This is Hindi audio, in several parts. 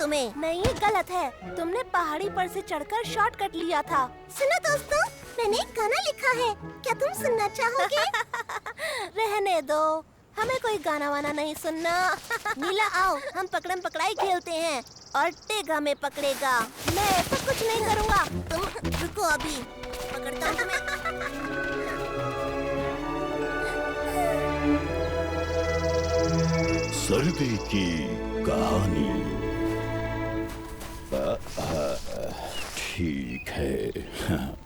तुम्हें। नहीं, ये गलत है। तुमने पहाड़ी पर से चढ़कर शॉर्टकट लिया था। सुनो दोस्तों, मैंने एक गाना लिखा है, क्या तुम सुनना चाहोगे? रहने दो, हमें कोई गाना वाना नहीं सुनना। नीला आओ, हम पकड़म पकड़ाई खेलते हैं और टेगा में पकड़ेगा। मैं ऐसा कुछ नहीं करूँगा। तुम रुको, अभी पकड़ता हूँ तुम्हें। सर्दी की कहानी। ठीक है,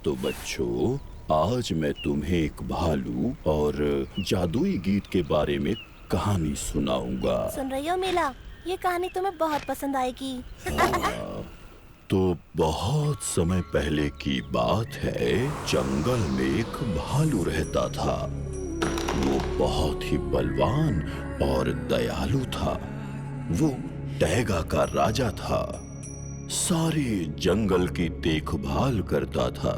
तो बच्चों, आज मैं तुम्हें एक भालू और जादुई गीत के बारे में कहानी सुनाऊंगा। सुन रही हो मीला, ये कहानी तुम्हें बहुत पसंद आएगी। तो बहुत समय पहले की बात है, जंगल में एक भालू रहता था। वो बहुत ही बलवान और दयालु था। वो टैगा का राजा था, सारे जंगल की देखभाल करता था।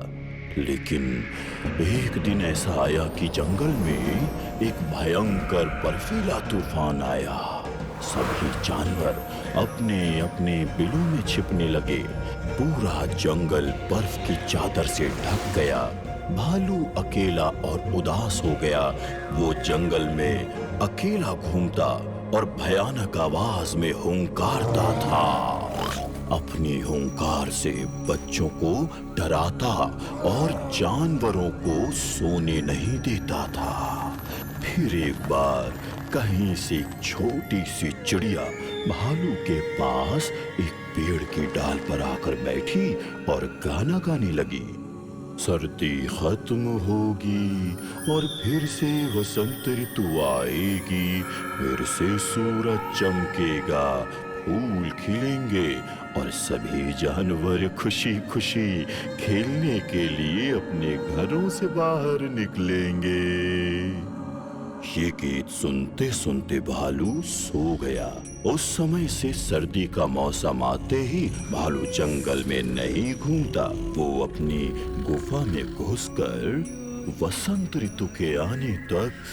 लेकिन एक दिन ऐसा आया कि जंगल में एक भयंकर बर्फीला तूफान आया। सभी जानवर अपने अपने बिलों में छिपने लगे। पूरा जंगल बर्फ की चादर से ढक गया। भालू अकेला और उदास हो गया। वो जंगल में अकेला घूमता और भयानक आवाज में हुंकारता था। अपनी हुंकार से बच्चों को डराता और जानवरों को सोने नहीं देता था। फिर एक बार कहीं से एक छोटी सी चिड़िया भालू के पास एक पेड़ की डाल पर आकर बैठी और गाना गाने लगी। सर्दी खत्म होगी और फिर से वसंत ऋतु आएगी। फिर से सूरज चमकेगा, फूल खिलेंगे और सभी जानवर खुशी खुशी खेलने के लिए अपने घरों से बाहर निकलेंगे। ये गीत सुनते सुनते भालू सो गया। उस समय से सर्दी का मौसम आते ही भालू जंगल में नहीं घूमता। वो अपनी गुफा में घुसकर वसंत ऋतु के आने तक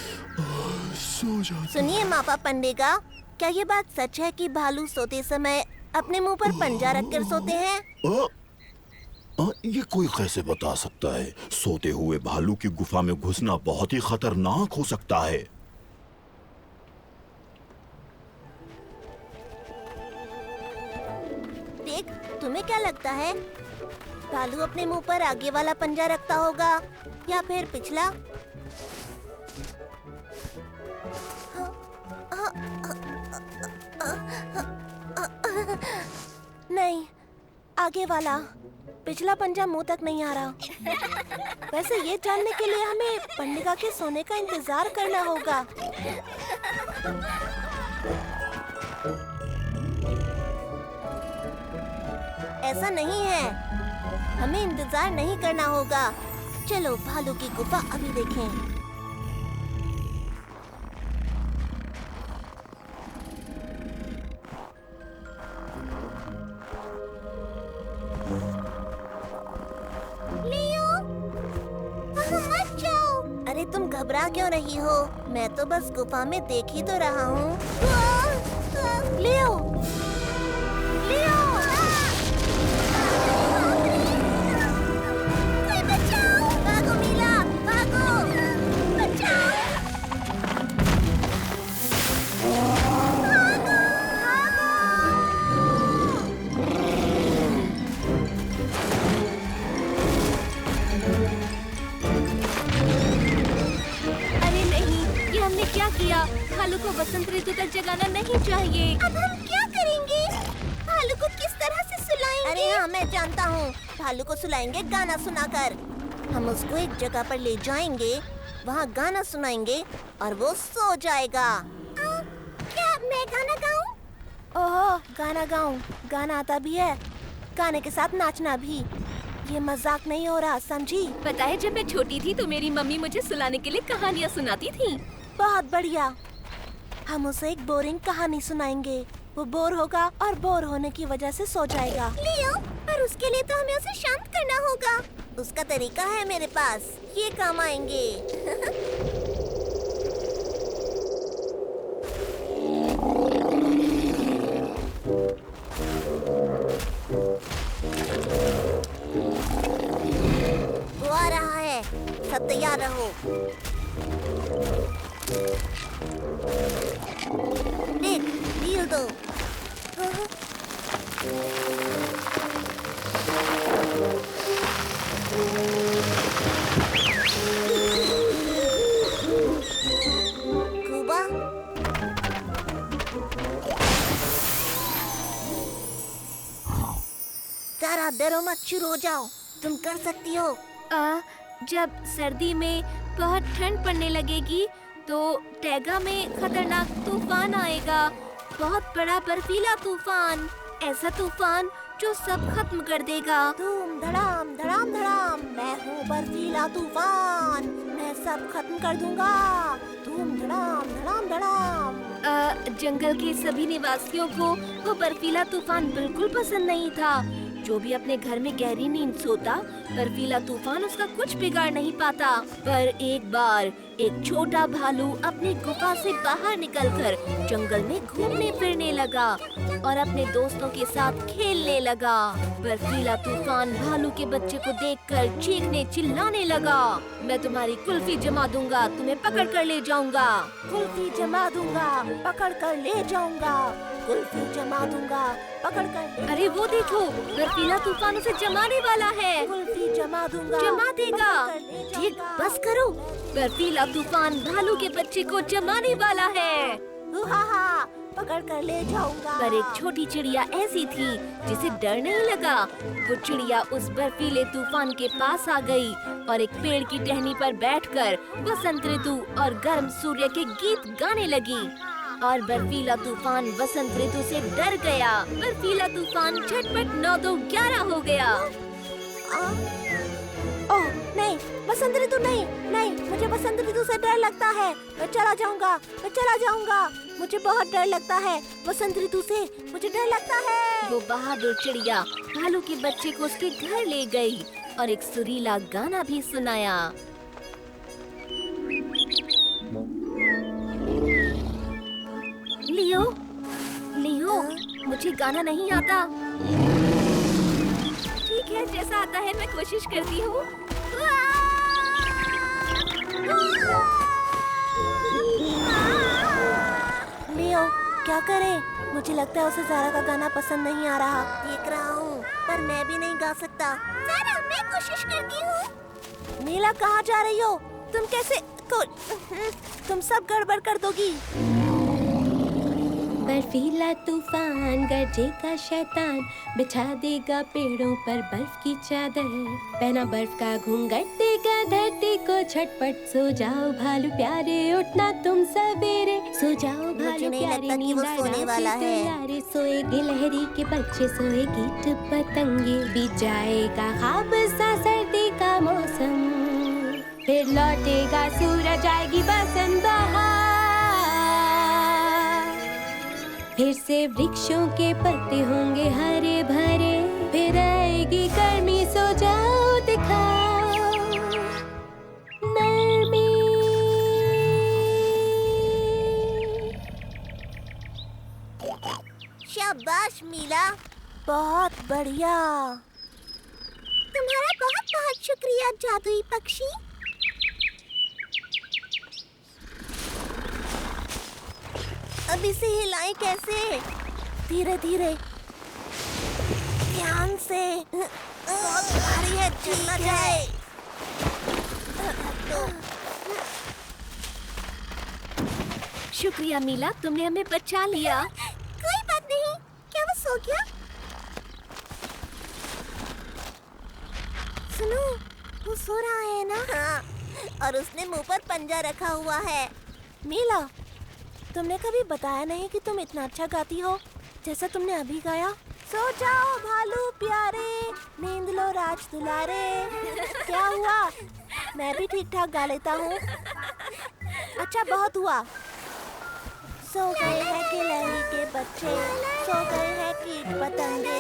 सो जाता। सुनिए मापा पंडेगा, क्या ये बात सच है कि भालू सोते समय अपने मुंह पर पंजा रखकर सोते हैं? ये कोई कैसे बता सकता है? सोते हुए भालू की गुफा में घुसना बहुत ही खतरनाक हो सकता है। देख, तुम्हें क्या लगता है, भालू अपने मुंह पर आगे वाला पंजा रखता होगा या फिर पिछला? नहीं, आगे वाला। पिछला पंजा मुंह तक नहीं आ रहा। वैसे ये जानने के लिए हमें पंडिगा के सोने का इंतजार करना होगा। ऐसा नहीं है, हमें इंतजार नहीं करना होगा। चलो भालू की गुफा अभी देखें। मत जाओ। अरे तुम घबरा क्यों रही हो? मैं तो बस गुफा में देख ही तो रहा हूँ। लियो, लियो, कोई बचाओ! भागो मीला, भागो! बचाओ! हमने क्या किया? भालू को वसंत ऋतु तक जगाना नहीं चाहिए। अब हम क्या करेंगे? भालू को किस तरह से सुलाएंगे? अरे हाँ, मैं जानता हूँ। भालू को सुलाएंगे गाना सुनाकर। हम उसको एक जगह पर ले जाएंगे, वहाँ गाना सुनाएंगे और वो सो जाएगा। क्या मैं गाना गाऊं? ओहो, गाना गाऊं? गाना आता भी है, गाने के साथ नाचना भी। ये मजाक नहीं हो रहा, समझी? पता है, जब मैं छोटी थी तो मेरी मम्मी मुझे सुलाने के लिए कहानियाँ सुनाती थी। बहुत बढ़िया। हम उसे एक बोरिंग कहानी सुनाएंगे। वो बोर होगा और बोर होने की वजह से सो जाएगा। लियो, पर उसके लिए तो हमें उसे शांत करना होगा। उसका तरीका है मेरे पास, ये काम आएंगे। हमेशा तैयार रहो। देख, ढील दो। कुबा, तारा डरो मत, शुरू हो जाओ, तुम कर सकती हो। जब सर्दी में बहुत ठंड पड़ने लगेगी तो टैगा में खतरनाक तूफान आएगा, बहुत बड़ा बर्फीला तूफान, ऐसा तूफान जो सब खत्म कर देगा। धूम धड़ाम धड़ाम धड़ाम, मैं हूँ बर्फीला तूफान, मैं सब खत्म कर दूंगा। धूम धड़ाम धड़ाम धड़ाम। जंगल के सभी निवासियों को वो बर्फीला तूफान बिल्कुल पसंद नहीं था। जो भी अपने घर में गहरी नींद सोता, बर्फीला तूफान उसका कुछ बिगाड़ नहीं पाता। पर एक बार एक छोटा भालू अपनी गुफा से बाहर निकलकर जंगल में घूमने फिरने लगा और अपने दोस्तों के साथ खेलने लगा। बर्फीला तूफान भालू के बच्चे को देखकर चीखने चिल्लाने लगा, मैं तुम्हारी कुल्फी जमा दूंगा, तुम्हें पकड़ कर ले जाऊंगा। कुल्फी जमा दूंगा, पकड़ कर ले जाऊंगा। कुल्फी जमा दूंगा, पकड़ कर। अरे वो देखो, बर्फीला तूफान उसे जमाने वाला है। कुल्फी जमा दूंगा, जमा देगा। पकड़ कर ले ठीक, जाऊंगा। बस करो, बर्फीला तूफान भालू के बच्चे को जमाने वाला है। हा, पकड़ कर ले जाऊंगा। पर एक छोटी चिड़िया ऐसी थी जिसे डर नहीं लगा। वो चिड़िया उस बर्फीले तूफान के पास आ गई और एक पेड़ की टहनी पर बैठकर वसंत ऋतु और गर्म सूर्य के गीत गाने लगी। और बर्फीला तूफान वसंत ऋतु से डर गया। बर्फीला तूफान झटपट 9 2 11 हो गया। ओह नहीं, वसंत ऋतु नहीं, नहीं, मुझे वसंत ऋतु से डर लगता है। मैं चला जाऊंगा, मैं चला जाऊंगा। मुझे बहुत डर लगता है वसंत ऋतु से, मुझे डर लगता है। वो बहादुर चिड़िया भालू के बच्चे को उसके घर ले गई और एक सुरीला गाना भी सुनाया। लियो, लियो, मुझे गाना नहीं आता। ठीक है, जैसा आता है मैं कोशिश करती हूँ। लियो, क्या करें? मुझे लगता है उसे ज़ारा का गाना पसंद नहीं आ रहा। देख रहा हूँ, पर मैं भी नहीं गा सकता। ज़रा मैं कोशिश करती हूँ। नीला, कहाँ जा रही हो? तुम कैसे तुम सब गड़बड़ कर दोगी। बर्फीला तूफान गरजेगा शैतान, बिछा देगा पेड़ों पर बर्फ की चादर, पहना बर्फ का घूंघट देगा धरती को झटपट। सो जाओ भालू प्यारे, उठना तुम सवेरे, सो जाओ मुझे भालू नहीं प्यारे, लगता कि वो नींद सोने वाला आराम से है। तैयारे। सोएगी लहरी के बच्चे, सोएगी कीट पतंगे, बीत जाएगा ख्वाब सा सर्दी का मौसम, फिर लौटेगा सूरज, आएगी बसंत बहार। फिर से वृक्षों के पत्ते होंगे हरे भरे, फिर आएगी गर्मी, सो जाओ दिखाओ नरमी। शाबाश मीला, बहुत बढ़िया। तुम्हारा बहुत बहुत शुक्रिया जादुई पक्षी। अब इसे हिलाएं कैसे? धीरे धीरे, ध्यान से। बहुत भारी है, चलना जाए। शुक्रिया मीला, तुमने हमें बचा लिया। कोई बात नहीं, क्या वो सो गया? सुनो, वो सो रहा है ना? हाँ, और उसने मुंह पर पंजा रखा हुआ है। मीला, तुमने कभी बताया नहीं कि तुम इतना अच्छा गाती हो जैसा तुमने अभी गाया। सो जाओ भालू प्यारे, नींद लो राज दुलारे। क्या हुआ? मैं भी ठीक ठाक गा लेता हूँ। अच्छा, बहुत हुआ। सो गए हैं गिलहरी के बच्चे, सो गए हैं कीट पतंगे,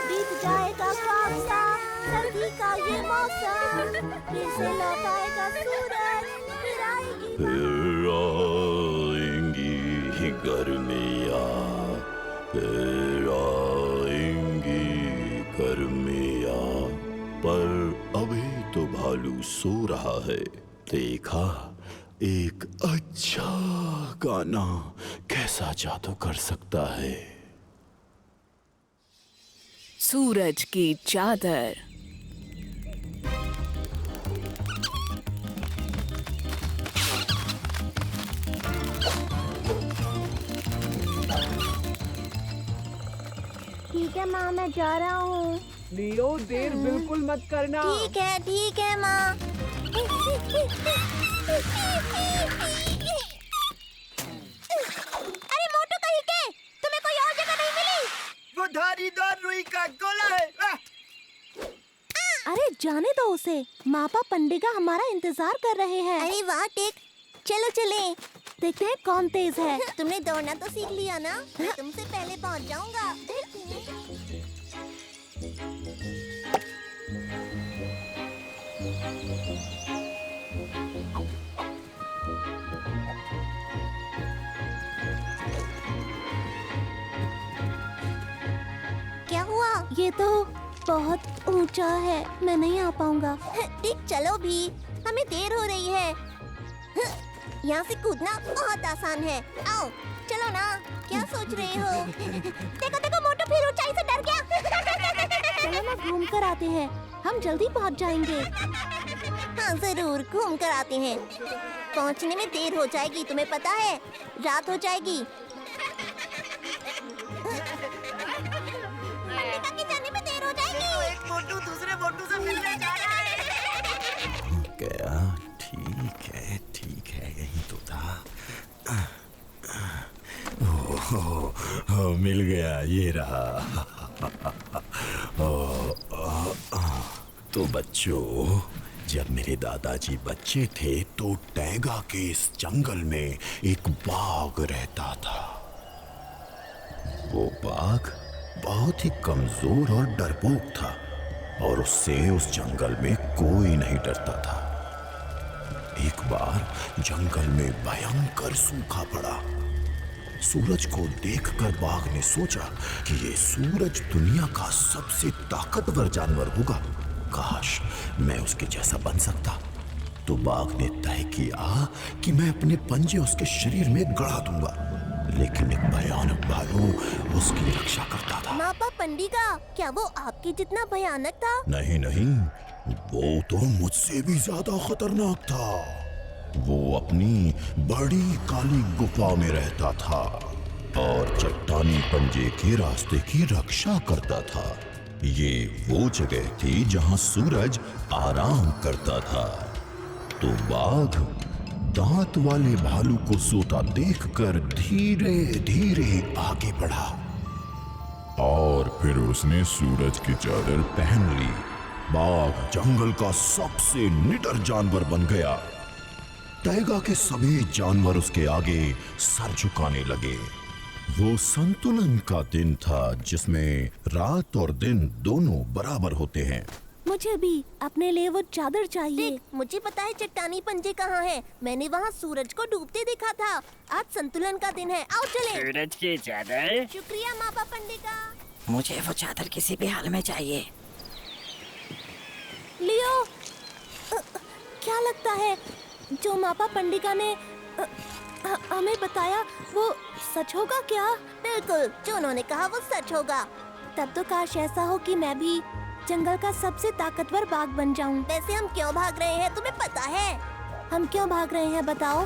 बीत जाएगा ख्वाब सा सर्दी का ये मौसम, फिर से लौट आएगा सूरज, फिर आएगी गर्मियाँ, फिर आएंगी गर्मियाँ। पर अभी तो भालू भालू सो रहा है, देखा एक अच्छा गाना कैसा जादू कर सकता है। सूरज की चादर। ठीक है माँ, मैं जा रहा हूँ। लियो, देर बिल्कुल मत करना। ठीक है माँ। अरे मोटू कहीं के, तुम्हें कोई और जगह नहीं मिली? वो धारीदार रुई का गोला है। अरे जाने दो उसे, मापा पंडिगा हमारा इंतजार कर रहे हैं। अरे वाह टेक, चलो चले। देखते हैं कौन तेज है। तुमने दौड़ना तो सीख लिया ना, मैं तुमसे पहले पहुंच जाऊंगा। क्या हुआ? ये तो बहुत ऊंचा है, मैं नहीं आ पाऊंगा। टिक चलो भी, हमें देर हो रही है। यहाँ से कूदना बहुत आसान है। आओ चलो ना, क्या सोच रहे हो? देखो देखो मोटू फिर ऊंचाई से डर गया। चलो ना घूम कर आते हैं, हम जल्दी पहुंच जाएंगे। हाँ जरूर, घूम कर आते हैं। पहुँचने में देर हो जाएगी, तुम्हें पता है, रात हो जाएगी। पंडिता के जाने में देर हो जाएगी। एक मोटू दूसरे मोटू से मिलने जा रहा है। गया, ठीक है, यही तो था। ओह, मिल गया, ये रहा। तो बच्चों, जब मेरे दादाजी बच्चे थे तो टैगा के इस जंगल में एक बाघ रहता था। वो बाघ बहुत ही कमजोर और डरपोक था और उससे उस जंगल में कोई नहीं डरता था। एक बार जंगल में भयंकर सूखा पड़ा। सूरज को देखकर बाघ ने सोचा कि ये सूरज दुनिया का सबसे ताकतवर जानवर होगा, काश मैं उसके जैसा बन सकता। तो बाघ ने तय किया कि मैं अपने पंजे उसके शरीर में गड़ा दूंगा, लेकिन एक भयानक भालू उसकी रक्षा करता था। मापा पंडिगा, क्या वो आपके जितना भयानक था? नहीं, वो तो मुझसे भी ज्यादा खतरनाक था। वो अपनी बड़ी काली गुफा में रहता था और चट्टानी पंजे के रास्ते की रक्षा करता था। ये वो जगह थी जहां सूरज आराम करता था। तो बाघ दांत वाले भालू को सोता देखकर धीरे धीरे आगे बढ़ा और फिर उसने सूरज की चादर पहन ली। बाघ जंगल का सबसे निडर जानवर बन गया। टैगा के सभी जानवर उसके आगे सर झुकाने लगे। वो संतुलन का दिन था जिसमें रात और दिन दोनों बराबर होते हैं। मुझे भी अपने लिए वो चादर चाहिए। देख, मुझे पता है चट्टानी पंजे कहाँ है। मैंने वहाँ सूरज को डूबते देखा था। आज संतुलन का दिन है, आओ चले। सूरज की चादर? शुक्रिया मापा पंडिगा। मुझे वो चादर किसी भी हाल में चाहिए। लियो, क्या लगता है जो मापा पंडिगा ने हमें बताया वो सच होगा क्या? बिल्कुल, जो उन्होंने कहा वो सच होगा। तब तो काश ऐसा हो कि मैं भी जंगल का सबसे ताकतवर बाघ बन जाऊं। वैसे हम क्यों भाग रहे हैं, तुम्हें पता है? हम क्यों भाग रहे हैं बताओ?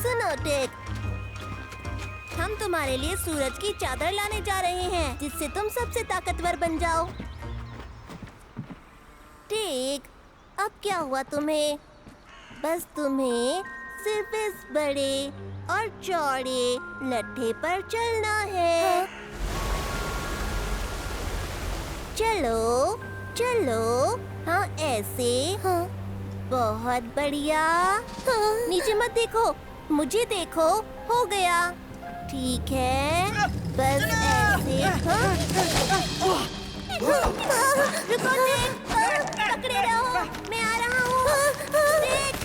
सुनो टेक, हम तुम्हारे लिए सूरज की चादर लाने जा रहे हैं जिससे तुम सबसे ताकतवर बन जाओ। टेक, अब क्या हुआ तुम्हें? बस तुम्हें सिर्फ इस बड़े और चौड़े लट्ठे पर चलना है। चलो चलो, हाँ ऐसे। हाँ, बहुत बढ़िया। हाँ, नीचे मत देखो, मुझे देखो। हो गया, ठीक है, बस ऐसे। हाँ? रुको टेक, पकड़े रहो, मैं आ रहा हूँ। टेक।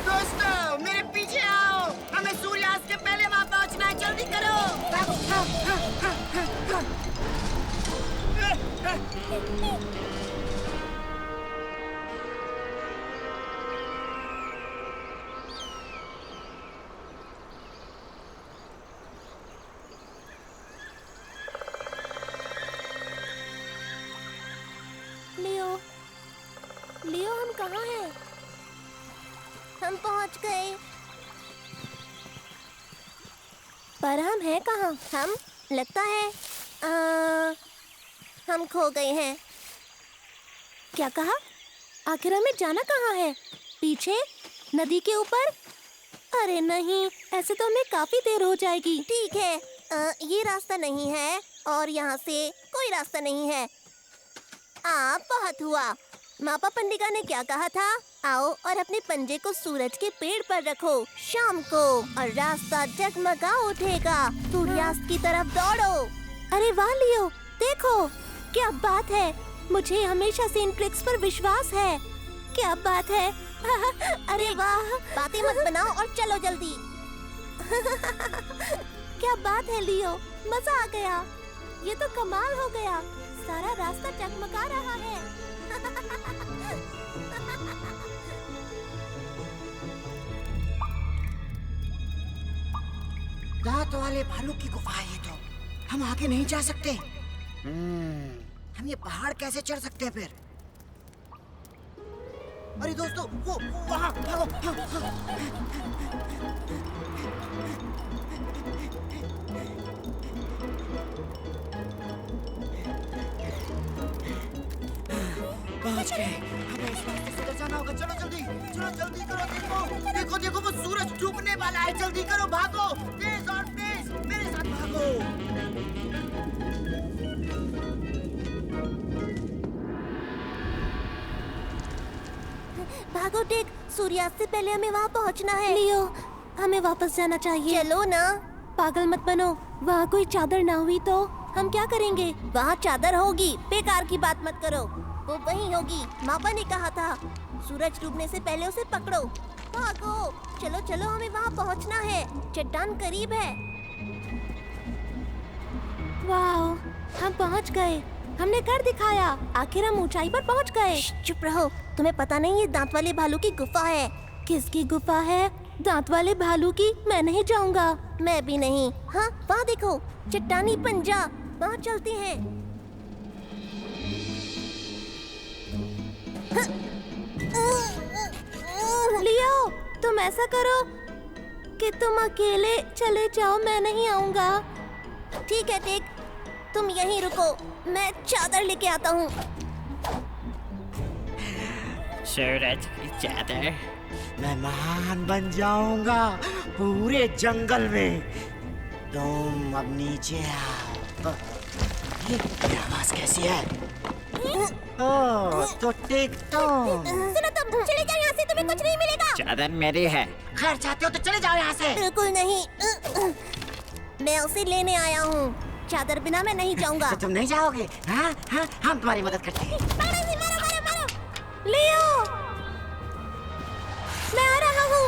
दोस्तों, मेरे पीछे लियो हम कहाँ हैं? हम पहुंच गए। पर हम हैं कहाँ? हम लगता है हम खो गए हैं। क्या कहा? आखिर हमें जाना कहाँ है? पीछे? नदी के ऊपर? अरे नहीं, ऐसे तो हमें काफी देर हो जाएगी। ठीक है, ये रास्ता नहीं है और यहाँ से कोई रास्ता नहीं है। बहुत हुआ। मापा पंडिका ने क्या कहा था? आओ और अपने पंजे को सूरज के पेड़ पर रखो शाम को और रास्ता जगमगा उठेगा। सूर्यास्त की तरफ दौड़ो। अरे वाह लियो, देखो क्या बात है। मुझे हमेशा से इन ट्रिक्स पर विश्वास है। क्या बात है। अरे वाह, बातें मत बनाओ और चलो जल्दी। क्या बात है लियो, मजा आ गया। ये तो कमाल हो गया। सारा रास्ता चकमका रहा है। दांत वाले भालू की गुफा है ये तो। हम आगे नहीं जा सकते। हम ये पहाड़ कैसे चढ़ सकते हैं फिर? अरे दोस्तों, वो वहाँ भागो, पहुंच गए। हमें इस रास्ते से जाना होगा। चलो जल्दी, चलो जल्दी करो। देखो देखो देखो, वो सूरज डूबने वाला है। जल्दी करो, भागो, तेज और तेज, मेरे साथ भागो। भागो टेक, सूर्यास्त से पहले हमें वहाँ पहुँचना है। लियो, हमें वापस जाना चाहिए। चलो ना। पागल मत बनो। वहाँ कोई चादर ना हुई तो हम क्या करेंगे? वहाँ चादर होगी, बेकार की बात मत करो। वो वहीं होगी। मापा ने कहा था सूरज डूबने से पहले उसे पकड़ो। भागो, चलो चलो, हमें वहाँ पहुँचना है। चट्टान करीब है। वाह, हम पहुँच गए। हमने कर दिखाया। आखिर हम ऊंचाई पर पहुँच गए। चुप रहो, तुम्हें पता नहीं ये दांत वाले भालू की गुफा है। किसकी गुफा है? दांत वाले भालू की? मैं नहीं जाऊंगा। मैं भी नहीं। हाँ, वहाँ देखो, चट्टानी पंजा। वहाँ चलते हैं। लियो, तुम ऐसा करो कि तुम अकेले चले जाओ, मैं नहीं आऊंगा। ठीक है टेक, तुम यहीं रुको, मैं चादर लेके आता हूँ। सूरज की चादर। मैं महान बन जाऊंगा पूरे जंगल में। तुम अब नीचे आओ। ये आवाज कैसी है? ओह, तो टिक तुम। सुनो तुम, चले जाओ यहाँ से, तुम्हें कुछ नहीं मिलेगा। चादर मेरी है। घर चाहते हो तो चले जाओ यहाँ से। बिल्कुल नहीं। मैं उसे लेने आया हूँ। चादर बिना मैं नहीं जाऊंगा। तो तुम नहीं जाओगे? हाँ हाँ, हम तुम्हारी मदद करते हैं। लियो, मैं आ रहा हूँ।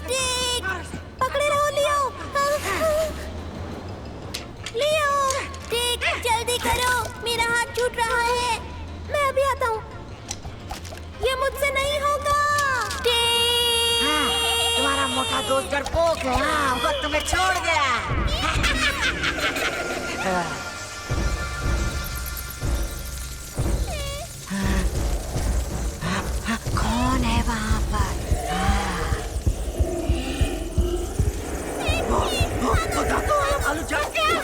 टेक, पकड़े रहो लियो। लियो, टेक, जल्दी करो, मेरा हाथ छूट रहा है। मैं अभी आता हूँ। ये मुझसे नहीं होगा। तुम्हारा मोटा दोस्त डरपोक है। हाँ, वो तुम्हें छोड़ गया। कौन है वहाँ पर? वो दांतों वाला भालू जा गया।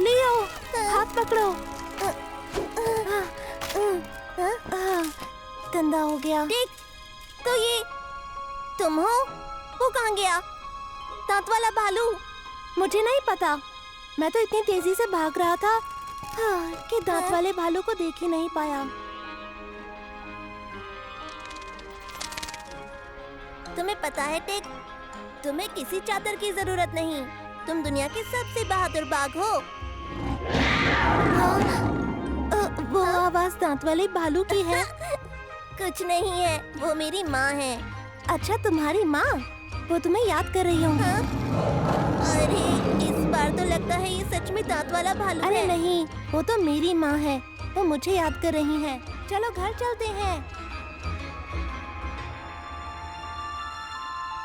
लियो, हाथ पकड़ो। गंदा हो गया। टेक, तो ये तुम हो? वो कहाँ गया? दांत वाला भालू? मुझे नहीं पता। मैं तो इतनी तेजी से भाग रहा था कि दांत वाले भालू को देख ही नहीं पाया। तुम्हें पता है टेक, तुम्हें किसी चादर की जरूरत नहीं। तुम दुनिया के सबसे बहादुर बाघ हो। वो आवाज दांत वाले भालू की है। कुछ नहीं है, वो मेरी माँ है। अच्छा, तुम्हारी माँ? वो तुम्हें याद कर रही होंगी। अरे, इस बार तो लगता है ये सच में दांत वाला भालू अरे है। नहीं, वो तो मेरी माँ है। वो मुझे याद कर रही है। चलो घर चलते हैं।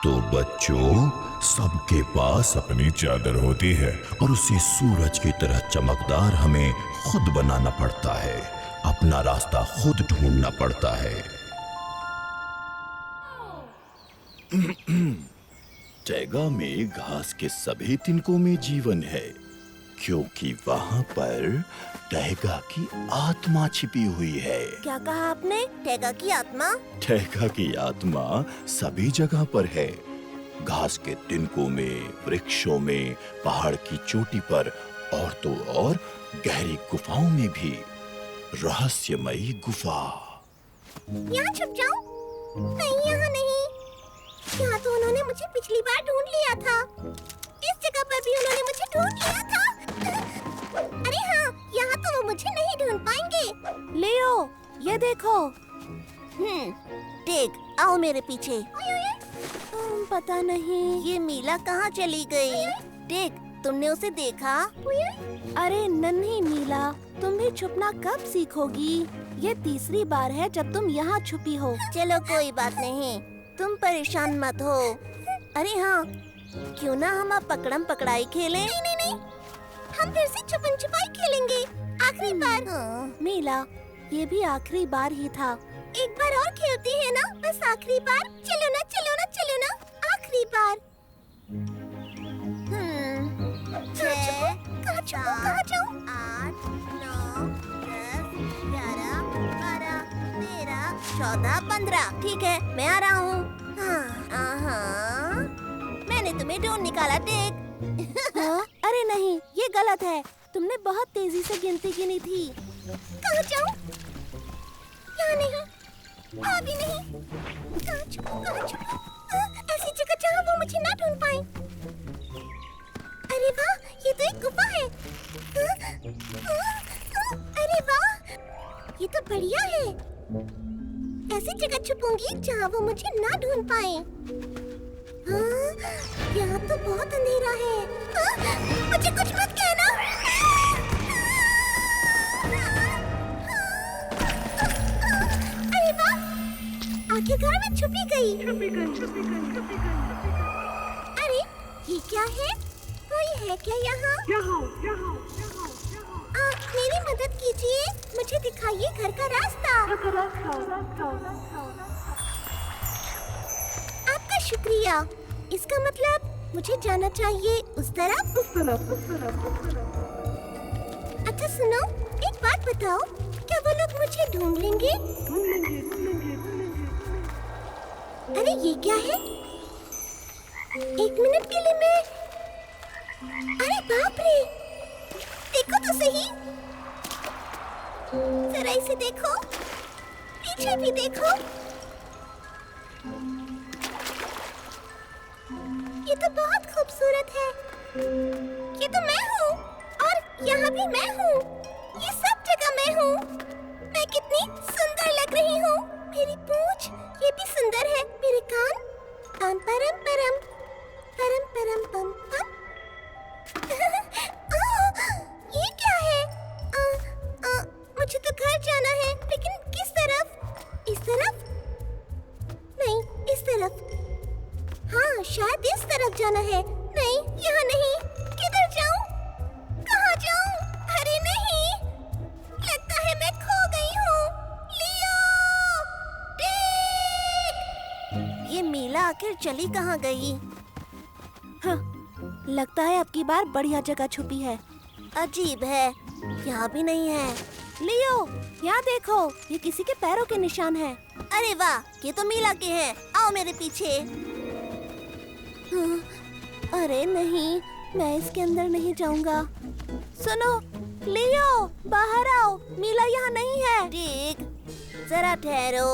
तो बच्चों, सबके पास अपनी चादर होती है और उसे सूरज की तरह चमकदार हमें खुद बनाना पड़ता है। अपना रास्ता खुद ढूंढना पड़ता है। टैगा में घास के सभी तिनकों में जीवन है, क्योंकि वहाँ पर टैगा की आत्मा छिपी हुई है। क्या कहा आपने? टैगा की आत्मा? टैगा की आत्मा सभी जगह पर है। घास के तिनकों में, वृक्षों में, पहाड़ की चोटी पर और तो और गहरी गुफाओं में भी। रहस्यमयी गुफा। यहाँ छुप जाऊं? नहीं, यहाँ नहीं। यहाँ तो उन्होंने मुझे पिछली बार ढूंढ लिया था। इस जगह पर भी उन्होंने मुझे ढूंढ लिया था। अरे हाँ, यहाँ तो वो मुझे नहीं ढूंढ पाएंगे। लियो, ये देखो। टेग, आओ मेरे पीछे। पता नहीं ये मीला कहाँ चली गई? टेग, तुमने उसे देखा? अरे नन्ही मीला, तुम भी छुपना कब सीखोगी? ये तीसरी बार है जब तुम यहाँ छुपी हो। चलो कोई बात नहीं, तुम परेशान मत हो। अरे हाँ, क्यों ना हम अब पकड़म पकड़ाई खेलें? नहीं, हम फिर से छुपन छुपाई खेलेंगे, आखिरी बार। मीला, ये भी आखिरी बार ही था। एक बार और खेलते हैं ना, बस आखिरी बार। चलो ना, आखिरी बार। 6, 7, 8, 9, 10, 11, 12, 13, 14, 15। ठीक है, मैं आ रहा हूँ। मैंने तुम्हें ढूंढ निकाला, टेक। हाँ? अरे नहीं, ये गलत है। तुमने बहुत तेजी से गिनती गिनी थी। कहाँ जाऊँ? यहाँ नहीं, अभी नहीं। कहाँ छुपूं? ऐसी जगह जहाँ वो मुझे ना ढूंढ पाए। अरे वाह, ये तो एक गुफा है। अरे वाह, ये तो बढ़िया है। ऐसी जगह छुपूंगी जहाँ वो मुझे ना ढूंढ पाए। यहाँ तो बहुत अंधेरा है। मुझे कुछ मत कहना। अरे वाह, आखिरकार मैं छुपी गई। अरे ये क्या है? कोई है क्या यहाँ? मेरी मदद कीजिए, मुझे दिखाइए घर का रास्ता। आपका शुक्रिया। इसका मतलब मुझे जाना चाहिए उस तरफ। अच्छा सुनो, एक बात बताओ, क्या वो लोग मुझे ढूंढ लेंगे? अरे ये क्या है? 1 मिनट के लिए मैं... अरे बाप रे, देखो तो सही, जरा इसे देखो, पीछे भी देखो। ये तो बहुत खूबसूरत है। ये तो मैं हूँ, और यहाँ भी मैं हूँ। ये सब जगह मैं हूँ। मैं कितनी सुंदर लग रही हूँ। मेरी पूंछ, ये भी सुंदर है। मेरे कान, कान परम परम परम परम पम पम। ये क्या है? मुझे तो घर जाना है, लेकिन किस तरफ? इस तरफ? नहीं, इस तरफ। हाँ, शायद इस तरफ जाना है। नहीं, यहाँ नहीं। किधर जाऊँ? कहाँ जाऊँ? अरे नहीं, लगता है मैं खो गई हूँ। लियो! टेक! ये मीला आखिर चली कहाँ गई? हाँ, लगता है अब की बार बढ़िया जगह छुपी है। अजीब है, यहाँ भी नहीं है। लियो, यहाँ देखो, ये किसी के पैरों के निशान हैं। अरे वाह, ये तो मीला के हैं। आओ मेरे पीछे। अरे नहीं, मैं इसके अंदर नहीं जाऊंगा। सुनो, लियो, बाहर आओ, मीला यहाँ नहीं है। ठीक, जरा ठहरो।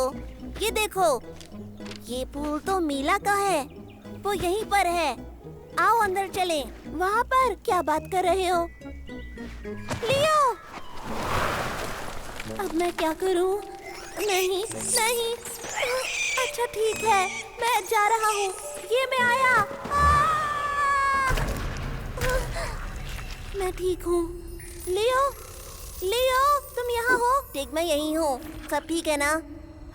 ये देखो, ये फूल तो मीला का है। वो यहीं पर है। आओ अंदर चलें। वहाँ पर क्या बात कर रहे हो? लियो, अब मैं क्या करूँ? नहीं, नहीं। अच्छा ठीक है, मैं जा रहा हूँ। ये मैं आया। मैं ठीक हूँ। लियो, लियो, तुम यहाँ हो? ठीक, मैं यहीं हूँ। सब ठीक है ना?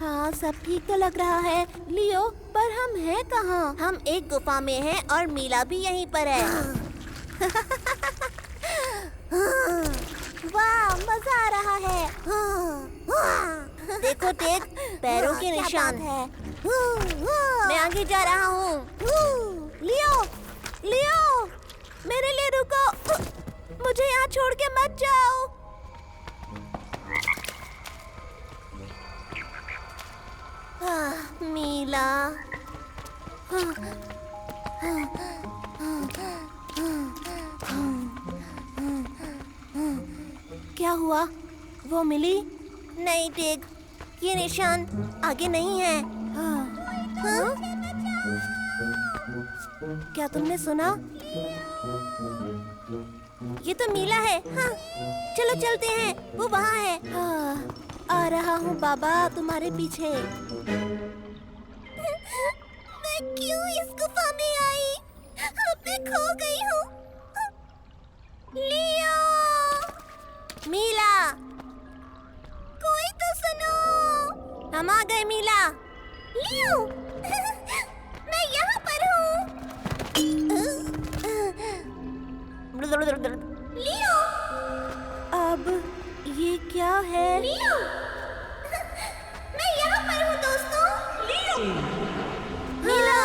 हाँ, सब ठीक तो लग रहा है लियो, पर हम हैं कहाँ? हम एक गुफा में हैं और मीला भी यहीं पर है। वाह, मजा आ रहा है। देखो टेक, पैरों के क्या निशान बात है। मैं आगे जा रहा हूँ। लियो, लियो, मेरे लिए रुको, मुझे यहाँ छोड़ के मत जाओ। मीला, क्या हुआ? वो मिली? नहीं टेक, ये निशान आगे नहीं है। हाँ? क्या तुमने सुना? ये तो मीला है। हाँ, चलो चलते हैं, वो वहाँ है। हाँ, आ रहा हूँ बाबा तुम्हारे पीछे। मैं क्यों इस गुफा में आई? अब मैं खो गई हूँ। लियो, मीला, कोई तो सुनो। हम आ गए मीला। लियो, मैं यहाँ पर हूँ। लियो, अब ये क्या है? लियो, मैं यहाँ पर हूँ दोस्तों। लियो, मीला,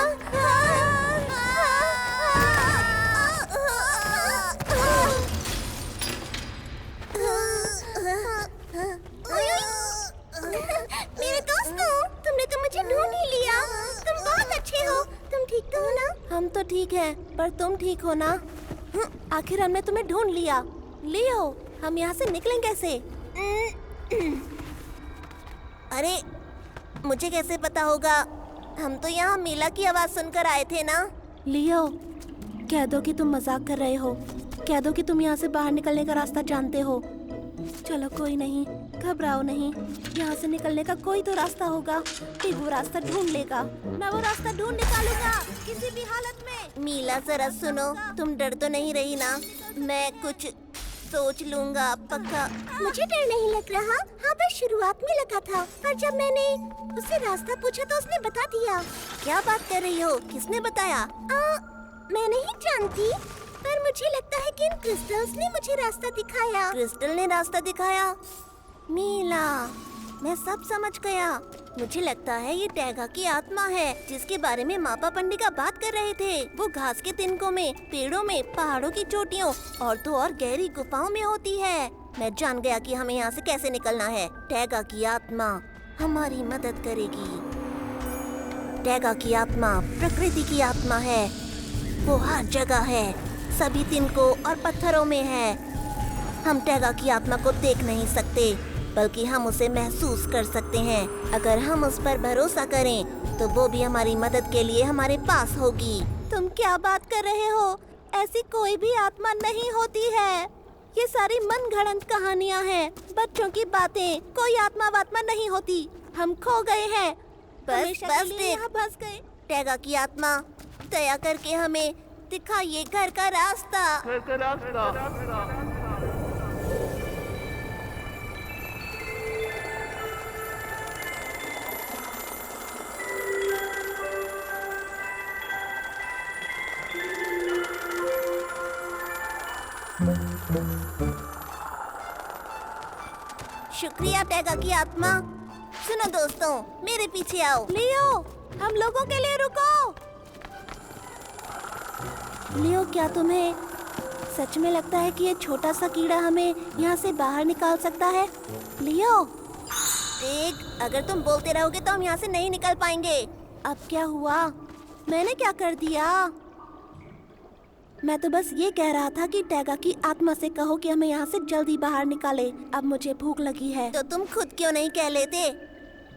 मेरे दोस्तों, तुमने तो मुझे ढूंढ ही लिया। तुम बहुत अच्छे हो। तुम ठीक तो हो ना? हम तो ठीक हैं, पर तुम ठीक हो ना? आखिर हमने तुम्हें ढूंढ लिया। लियो, हम यहाँ से निकलें कैसे? अरे, मुझे कैसे पता होगा? हम तो यहाँ मीला की आवाज सुनकर आए थे ना। लियो, कह दो कि तुम मजाक कर रहे हो। कह दो कि तुम यहाँ से बाहर निकलने का रास्ता जानते हो। चलो कोई नहीं, घबराओ नहीं। यहाँ से निकलने का कोई तो रास्ता होगा। फिर वो रास्ता ढूंढ लेगा। मैं वो रास्ता ढूंढ निकालूंगा किसी भी हालत में। मीला जरा सुनो, तुम डर तो नहीं रही ना? मैं कुछ सोच लूंगा पक्का। मुझे डर नहीं लग रहा। हाँ, बस शुरुआत में लगा था, पर जब मैंने उससे रास्ता पूछा तो उसने बता दिया। क्या बात कर रही हो? किसने बताया? मैं नहीं जानती, पर मुझे लगता है कि इन क्रिस्टल्स ने मुझे रास्ता दिखाया। क्रिस्टल ने रास्ता दिखाया? मीला, मैं सब समझ गया। मुझे लगता है ये टैगा की आत्मा है, जिसके बारे में मापा पंडिका बात कर रहे थे। वो घास के तिनकों में, पेड़ों में, पहाड़ों की चोटियों और तो और गहरी गुफाओं में होती है। मैं जान गया कि हमें यहाँ से कैसे निकलना है। टैगा की आत्मा हमारी मदद करेगी। टैगा की आत्मा प्रकृति की आत्मा है। वो हर जगह है, सभी तिनकों और पत्थरों में है। हम टैगा की आत्मा को देख नहीं सकते, बल्कि हम उसे महसूस कर सकते हैं। अगर हम उस पर भरोसा करें, तो वो भी हमारी मदद के लिए हमारे पास होगी। तुम क्या बात कर रहे हो? ऐसी कोई भी आत्मा नहीं होती है। ये सारी मनगढ़ंत कहानियाँ हैं, बच्चों की बातें। कोई आत्मा वात्मा नहीं होती। हम खो गए हैं। बस देख, देख, फंस गए। टैगा की आत्मा, दया करके हमें दिखाइए घर का रास्ता। शुक्रिया टैगा की आत्मा। सुनो दोस्तों, मेरे पीछे आओ। लियो, हम लोगों के लिए रुको। लियो, क्या तुम्हें सच में लगता है कि ये छोटा सा कीड़ा हमें यहाँ से बाहर निकाल सकता है? लियो, देख, अगर तुम बोलते रहोगे तो हम यहाँ से नहीं निकल पाएंगे। अब क्या हुआ? मैंने क्या कर दिया? मैं तो बस ये कह रहा था कि टैगा की आत्मा से कहो कि हमें यहाँ से जल्दी बाहर निकाले। अब मुझे भूख लगी है। तो तुम खुद क्यों नहीं कह लेते?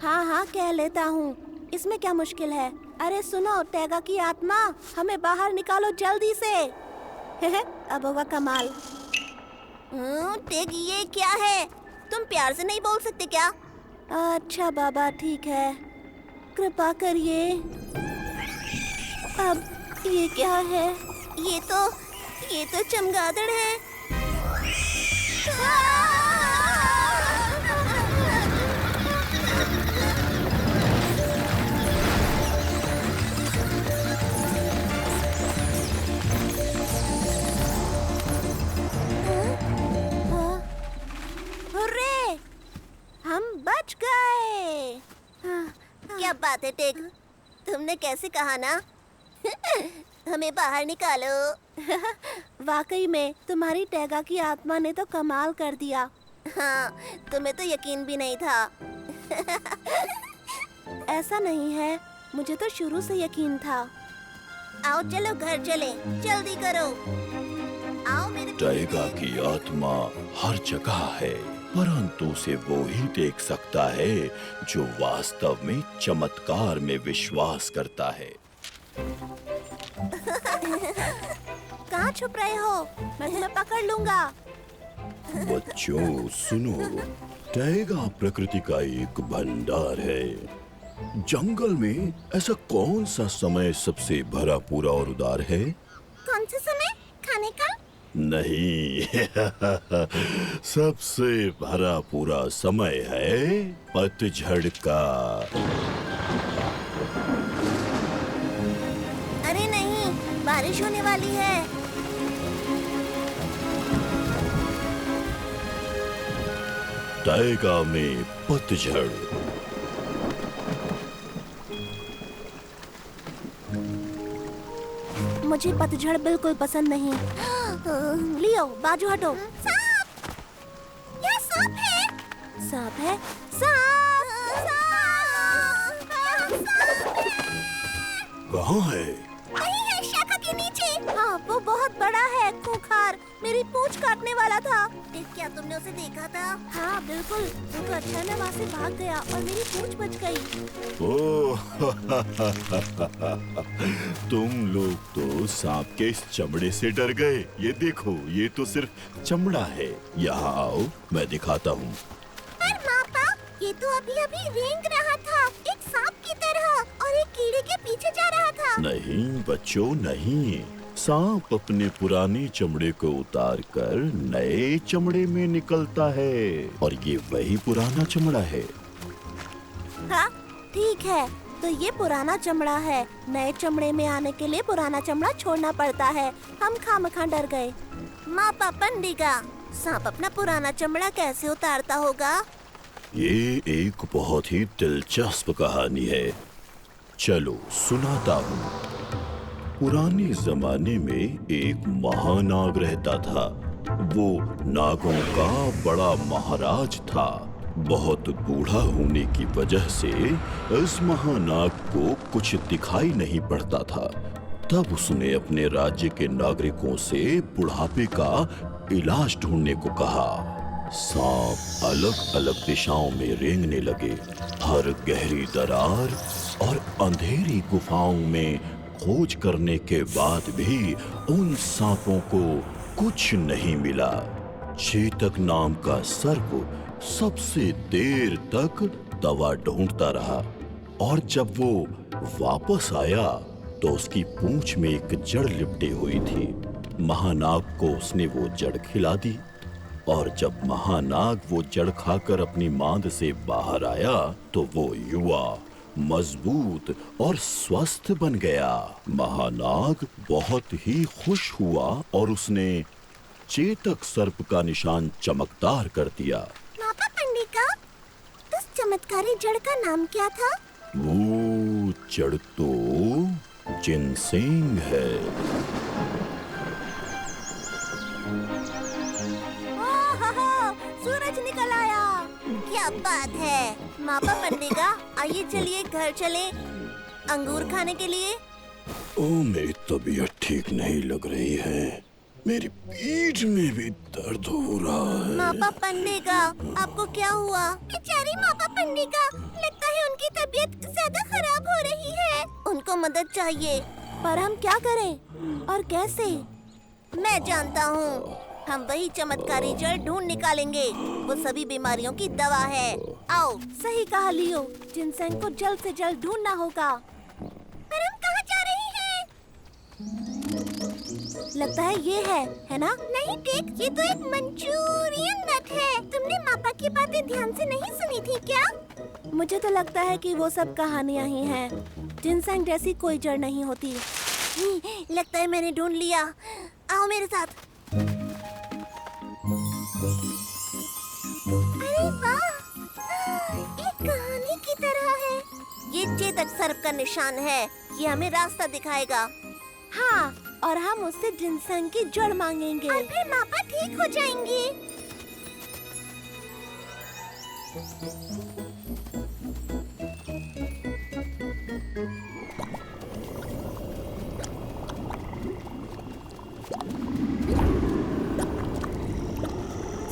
हाँ हाँ, कह लेता हूँ। इसमें क्या मुश्किल है? अरे सुनो, टैगा की आत्मा, हमें बाहर निकालो जल्दी से। अब होगा कमाल। टेग, ये क्या है? तुम प्यार से नहीं बोल सकते क्या? अच्छा बाबा, ठीक है, कृपा करिए। अब ये क्या है? ये तो चमगादड़ है। बात है टेक, तुमने कैसे कहा ना? हमें बाहर निकालो। वाकई में तुम्हारी टैगा की आत्मा ने तो कमाल कर दिया। हाँ, तुम्हें तो यकीन भी नहीं था। ऐसा नहीं है, मुझे तो शुरू से यकीन था। आओ चलो घर चलें, जल्दी करो। आओ मेरे टैगा की आत्मा हर जगह है, परंतु उसे वो ही देख सकता है जो वास्तव में चमत्कार में विश्वास करता है। कहाँ छुप रहे हो? मैं तुम्हें पकड़ लूंगा। बच्चों सुनो, टैगा प्रकृति का एक भंडार है। जंगल में ऐसा कौन सा समय सबसे भरा पूरा और उदार है? कौन सा समय? खाने का? नहीं। सबसे भरा पूरा समय है पतझड़ का। अरे नहीं, बारिश होने वाली है। टैगा में पतझड़। मुझे पतझड़ बिल्कुल पसंद नहीं। लियो, बाजू हटो। सांप! यहाँ सांप है। सांप है? सांप! कहाँ है? वही है, शाखा के नीचे। हाँ, वो बहुत बड़ा है, खूंखार, मेरी पूंछ काटने वाला था। क्या तुमने उसे देखा था? हाँ बिल्कुल, वो तो अच्छा है, मैं वहाँ से भाग गया और मेरी पूंछ बच गई। ओह, तुम लोग तो सांप के इस चमड़े से डर गए। ये देखो, ये तो सिर्फ चमड़ा है। यहाँ आओ, मैं दिखाता हूँ। पर मापा, ये तो अभी रेंग रहा था, एक सांप की तरह, और एक कीड़े के पीछे जा रहा था। नहीं बच्चों, नहीं। सांप अपने पुराने चमड़े को उतार कर नए चमड़े में निकलता है, और ये वही पुराना चमड़ा है। हाँ ठीक है, तो ये पुराना चमड़ा है। नए चमड़े में आने के लिए पुराना चमड़ा छोड़ना पड़ता है। हम खामखा डर गए। मापा पंडिगा, सांप अपना पुराना चमड़ा कैसे उतारता होगा? ये एक बहुत ही दिलचस्प कहानी है, चलो सुनाता हूँ। पुराने जमाने में एक महानाग रहता था। वो नागों का बड़ा महाराज था। बहुत बूढ़ा होने की वजह से इस महानाग को कुछ दिखाई नहीं पड़ता था। तब उसने अपने राज्य के नागरिकों से बुढ़ापे का इलाज ढूंढने को कहा। सांप अलग अलग दिशाओं में रेंगने लगे। हर गहरी दरार और अंधेरी गुफाओं में खोज करने के बाद भी उन सांपों को कुछ नहीं मिला। चेतक नाम का सर्प सबसे देर तक दवा ढूंढता रहा, और जब वो वापस आया तो उसकी पूंछ में एक जड़ लिपटी हुई थी। महानाग को उसने वो जड़ खिला दी, और जब महानाग वो जड़ खाकर अपनी मांद से बाहर आया तो वो युवा, मजबूत और स्वस्थ बन गया। महानाग बहुत ही खुश हुआ और उसने चेतक सर्प का निशान चमकदार कर दिया। मापा पंडिगा, उस चमत्कारी जड़ का नाम क्या था? वो जड़ तो जिनसेंग है। सूरज निकल आया। क्या बात है। मापा पंडिगा, आइए चलिए घर चले अंगूर खाने के लिए। ओ, मेरी तबीयत ठीक नहीं लग रही है। मेरी पीठ में भी दर्द हो रहा है। मापा पंडिगा, आपको क्या हुआ? बेचारी मापा पंडिगा, लगता है उनकी तबीयत ज्यादा खराब हो रही है। उनको मदद चाहिए। पर हम क्या करें और कैसे? मैं जानता हूँ, हम वही चमत्कारी जड़ ढूंढ निकालेंगे। वो सभी बीमारियों की दवा है। आओ। सही कहा लियो, जिनसेंग को जल्द से जल्द ढूंढना होगा। पर हम कहाँ जा रहे हैं? लगता है ये है ना? नहीं टेक, ये तो एक मंचूरियन नट है। तुमने मापा की बातें ध्यान से नहीं सुनी थी क्या? मुझे तो लगता है कि वो सब कहानियाँ ही हैं। जिनसेंग जैसी कोई जड़ नहीं होती। लगता है मैंने ढूंढ लिया। आओ मेरे साथ। अरे वाह, एक कहानी की तरह है। ये ये चेतक सर्प का निशान है। ये हमें रास्ता दिखाएगा। हाँ, और हम उससे जिनसेंग की जड़ मांगेंगे। और फिर मापा ठीक हो जाएंगी।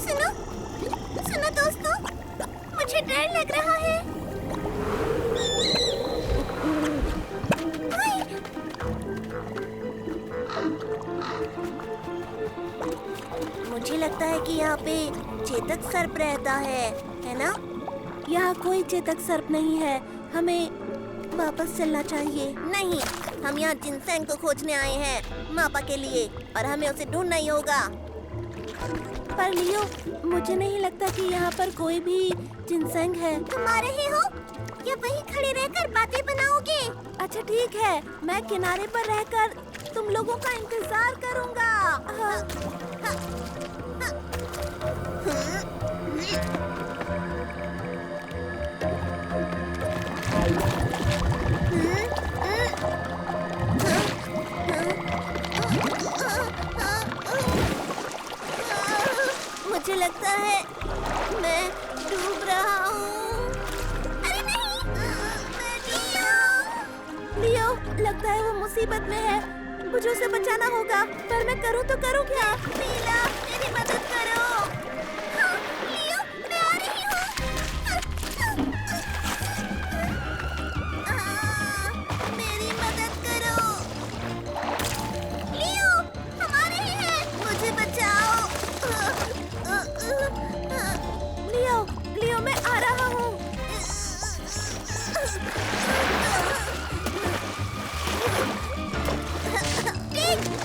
सुनो, सुनो दोस्तों, मुझे डर लग रहा है। मुझे लगता है कि यहाँ पे चेतक सर्प रहता है ना? यहाँ कोई चेतक सर्प नहीं है। हमें वापस चलना चाहिए। नहीं, हम यहाँ जिनसेंग को खोजने आए हैं, मापा के लिए, और हमें उसे ढूंढना ही होगा। पर लियो, मुझे नहीं लगता कि यहाँ पर कोई भी जिनसेंग है। तुम आ रहे हो या वहीं खड़े रहकर बातें बनाओगे? अच्छा ठीक है, मैं किनारे पर रहकर तुम लोगों का इंतजार करूँगा। मुझे लगता है मैं डूब रहा हूँ। अरे नहीं, लियो, लगता है वो मुसीबत में है। मुझे उसे बचाना होगा, पर मैं करूँ तो करूँ क्या? नीला, मेरी मदद करो। हाँ, लियो, मैं आ रही हूँ। मेरी मदद करो। लियो, हम आ रहे हैं, मुझे बचाओ। लियो, लियो, मैं आ रहा हूँ।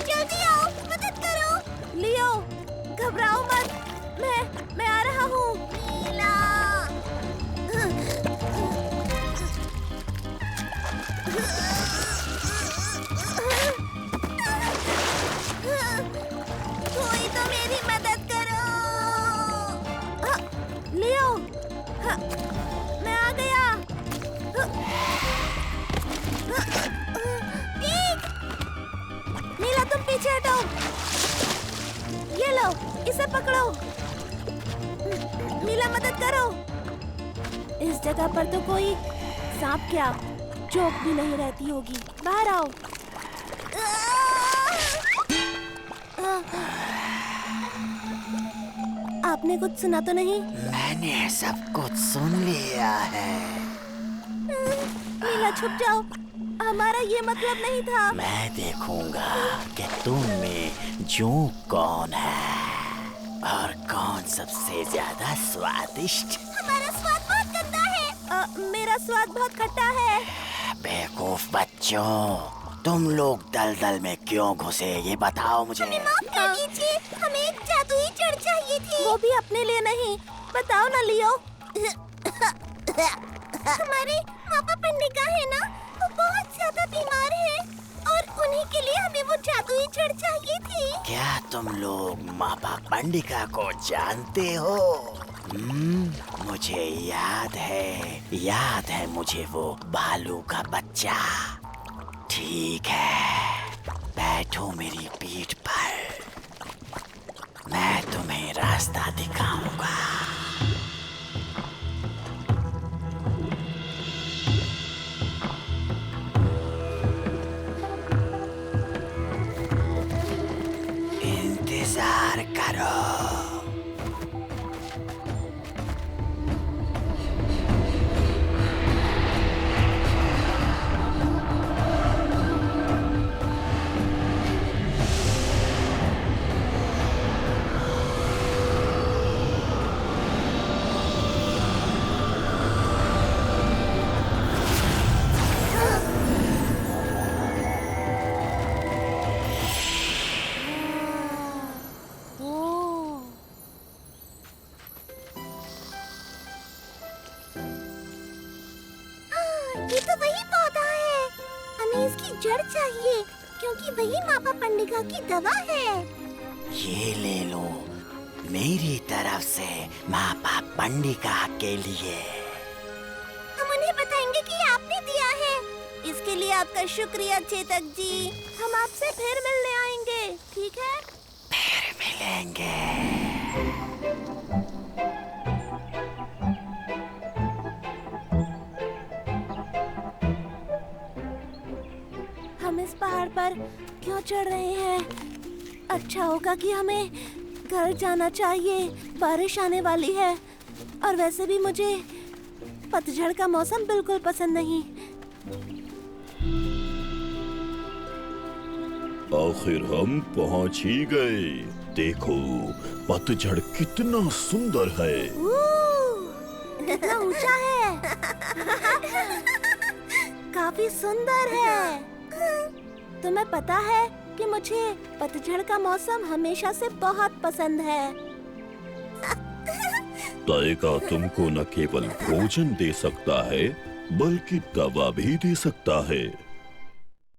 जल्दी आओ, मदद करो। लियो, घबराओ मत, मैं आ रहा हूँ। नीला। कोई तो मेरी मदद करो। लियो, हाँ, मैं आ गया। नीला, तुम पीछे हटो। ये लो, इसे पकड़ो। नीला, मदद करो। इस जगह पर तो कोई सांप क्या चोक भी नहीं रहती होगी। बाहर आओ। आपने कुछ सुना तो नहीं? मैंने सब कुछ सुन लिया है। नीला, छुप जाओ, हमारा ये मतलब नहीं था। मैं देखूंगा कि तुम में जोंक कौन है और कौन सबसे ज्यादा स्वादिष्ट। हमारा स्वाद बहुत गंदा है। मेरा स्वाद बहुत खट्टा है। बेवकूफ बच्चों, तुम लोग दलदल में क्यों घुसे, ये बताओ मुझे। माफ कर दीजिए, हमें एक जादुई जड़ चाहिए थी। वो भी अपने लिए नहीं। बताओ ना लियो। हमारे पापा पंडिका है ना, वो बहुत ज्यादा बीमार है और उन्हीं के लिए हमें वो जादुई जड़ चाहिए थी। क्या तुम लोग मापा पंडिका को जानते हो? मुझे याद है मुझे वो भालू का बच्चा। ठीक है, बैठो मेरी पीठ पर, मैं तुम्हें रास्ता दिखाऊंगा। इंतजार करो। ये तो वही पौधा है। हमें इसकी जड़ चाहिए क्योंकि वही मापा पंडिका की दवा है। ये ले लो मेरी तरफ से मापा पंडिका के लिए। हम उन्हें बताएंगे कि आपने दिया आपका शुक्रिया चेतक जी। हम आपसे फिर मिलने आएंगे, ठीक है? हम इस पहाड़ पर क्यों चढ़ रहे हैं? अच्छा होगा कि हमें घर जाना चाहिए। बारिश आने वाली है और वैसे भी मुझे पतझड़ का मौसम बिल्कुल पसंद नहीं। आखिर हम पहुंच ही गए। देखो पतझड़ कितना सुंदर है। कितना ऊंचा है। काफी सुंदर है। तुम्हें पता है कि मुझे पतझड़ का मौसम हमेशा से बहुत पसंद है। ताइगा तुमको न केवल भोजन दे सकता है बल्कि दवा भी दे सकता है।